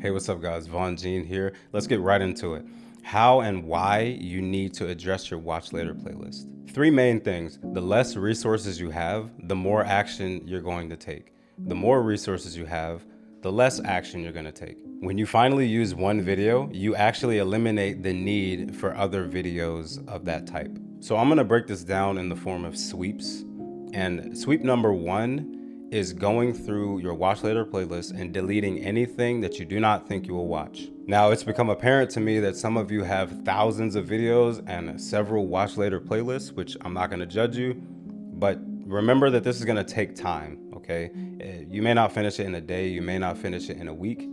Hey, what's up guys? Von Gene here. Let's get right into it. How and why you need to address your watch later playlist. Three main things. The less resources you have, the more action you're going to take. The more resources you have, the less action you're going to take. When you finally use one video, you actually eliminate the need for other videos of that type. So I'm going to break this down in the form of sweeps. And sweep number one is going through your watch later playlist and deleting anything that you do not think you will watch. Now, it's become apparent to me that some of you have thousands of videos and several watch later playlists, which I'm not going to judge you, but remember that this is going to take time, okay? You may not finish it in a day, you may not finish it in a week.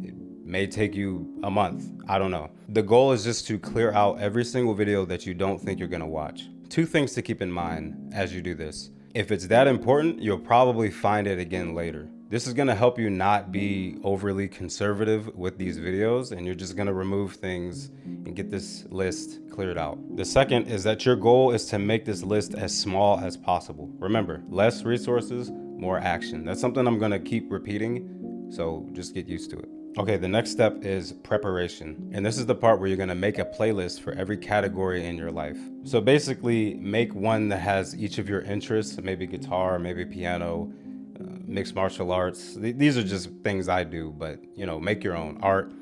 It may take you a month, I don't know. The goal is just to clear out every single video that you don't think you're going to watch. Two things to keep in mind as you do this. If it's that important, you'll probably find it again later. This is gonna help you not be overly conservative with these videos, and you're just gonna remove things and get this list cleared out. The second is that your goal is to make this list as small as possible. Remember, less resources, more action. That's something I'm gonna keep repeating, so just get used to it. Okay, the next step is preparation. And this is the part where you're gonna make a playlist for every category in your life. So basically make one that has each of your interests, maybe guitar, maybe piano, mixed martial arts. These are just things I do, but make your own. Art,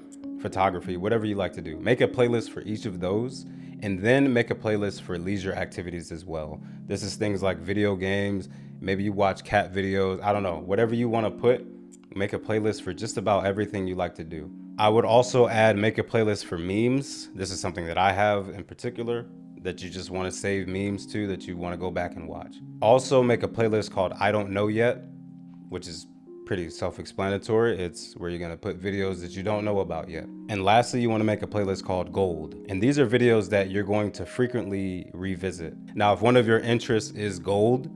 photography, whatever you like to do. Make a playlist for each of those, and then make a playlist for leisure activities as well. This is things like video games, maybe you watch cat videos, I don't know, whatever you wanna put, make a playlist for just about everything you like to do. I would also make a playlist for memes. This is something that I have in particular that you just want to save memes to, that you want to go back and watch. Also make a playlist called I Don't Know Yet, which is pretty self-explanatory. It's where you're going to put videos that you don't know about yet. And lastly, you want to make a playlist called Gold. And these are videos that you're going to frequently revisit. Now, if one of your interests is gold,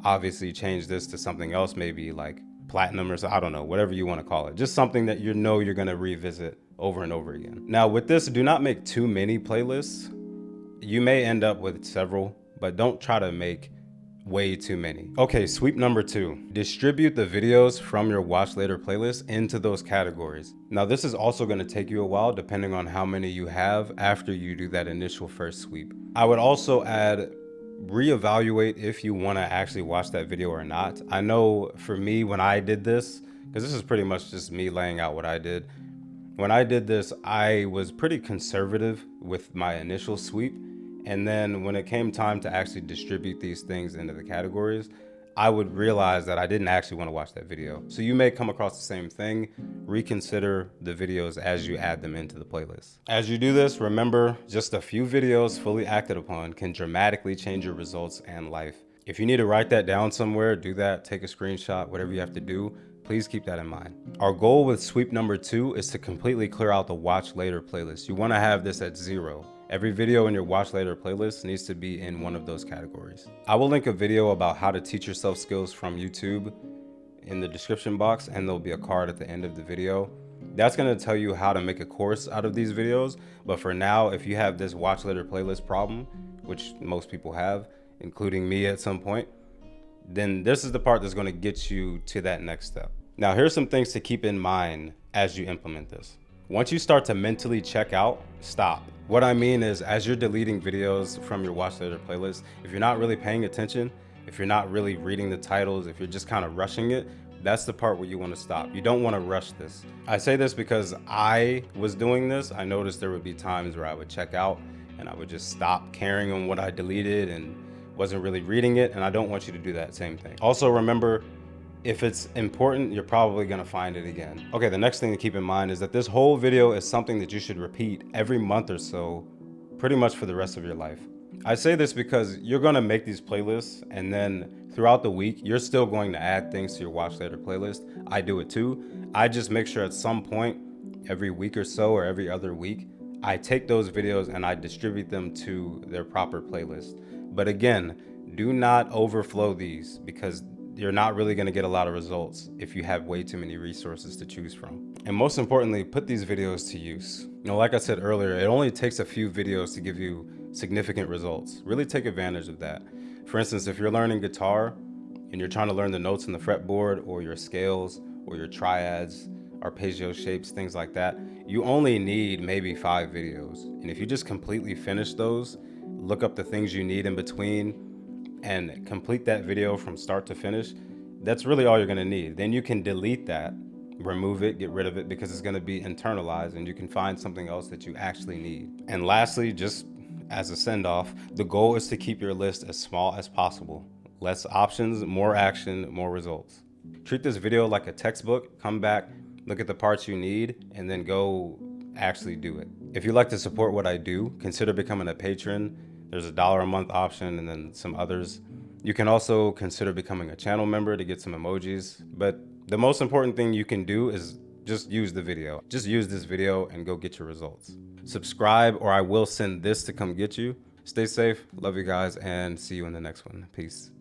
obviously change this to something else, maybe like platinum or so, I don't know, whatever you want to call it. Just something that you're going to revisit over and over again. Now with this, do not make too many playlists. You may end up with several, but don't try to make way too many. Okay, sweep number two, distribute the videos from your watch later playlist into those categories. Now this is also going to take you a while depending on how many you have after you do that initial first sweep. I would also add reevaluate if you want to actually watch that video or not. I know for me, when I did this, because this is pretty much just me laying out what I did. When I did this, I was pretty conservative with my initial sweep. And then when it came time to actually distribute these things into the categories, I would realize that I didn't actually want to watch that video. So you may come across the same thing. Reconsider the videos as you add them into the playlist. As you do this, remember, just a few videos fully acted upon can dramatically change your results and life. If you need to write that down somewhere, do that, take a screenshot, whatever you have to do, please keep that in mind. Our goal with sweep number two is to completely clear out the watch later playlist. You want to have this at 0. Every video in your watch later playlist needs to be in one of those categories. I will link a video about how to teach yourself skills from YouTube in the description box, and there'll be a card at the end of the video. That's going to tell you how to make a course out of these videos. But for now, if you have this watch later playlist problem, which most people have, including me at some point, then this is the part that's going to get you to that next step. Now, here's some things to keep in mind as you implement this. Once you start to mentally check out, stop. What I mean is, as you're deleting videos from your watch later playlist, if you're not really paying attention, if you're not really reading the titles, if you're just kind of rushing it, that's the part where you want to stop. You don't want to rush this. I say this because I was doing this. I noticed there would be times where I would check out and I would just stop caring on what I deleted and wasn't really reading it. And I don't want you to do that same thing. Also remember, if it's important, you're probably gonna find it again. Okay, the next thing to keep in mind is that this whole video is something that you should repeat every month or so, pretty much for the rest of your life. I say this because you're gonna make these playlists, and then throughout the week, you're still going to add things to your watch later playlist. I do it too. I just make sure at some point, every week or so, or every other week, I take those videos and I distribute them to their proper playlist. But again, do not overflow these, because you're not really going to get a lot of results if you have way too many resources to choose from. And most importantly, put these videos to use. Like I said earlier, it only takes a few videos to give you significant results. Really take advantage of that. For instance, if you're learning guitar and you're trying to learn the notes on the fretboard, or your scales or your triads, arpeggio shapes, things like that, you only need maybe 5 videos. And if you just completely finish those, look up the things you need in between, and complete that video from start to finish, that's really all you're gonna need. Then you can delete that, remove it, get rid of it, because it's gonna be internalized and you can find something else that you actually need. And lastly, just as a send off, the goal is to keep your list as small as possible. Less options, more action, more results. Treat this video like a textbook. Come back, look at the parts you need, and then go actually do it. If you'd like to support what I do, consider becoming a patron. There's $1 a month option and then some others. You can also consider becoming a channel member to get some emojis. But the most important thing you can do is just use the video. Just use this video and go get your results. Subscribe or I will send this to come get you. Stay safe. Love you guys and see you in the next one. Peace.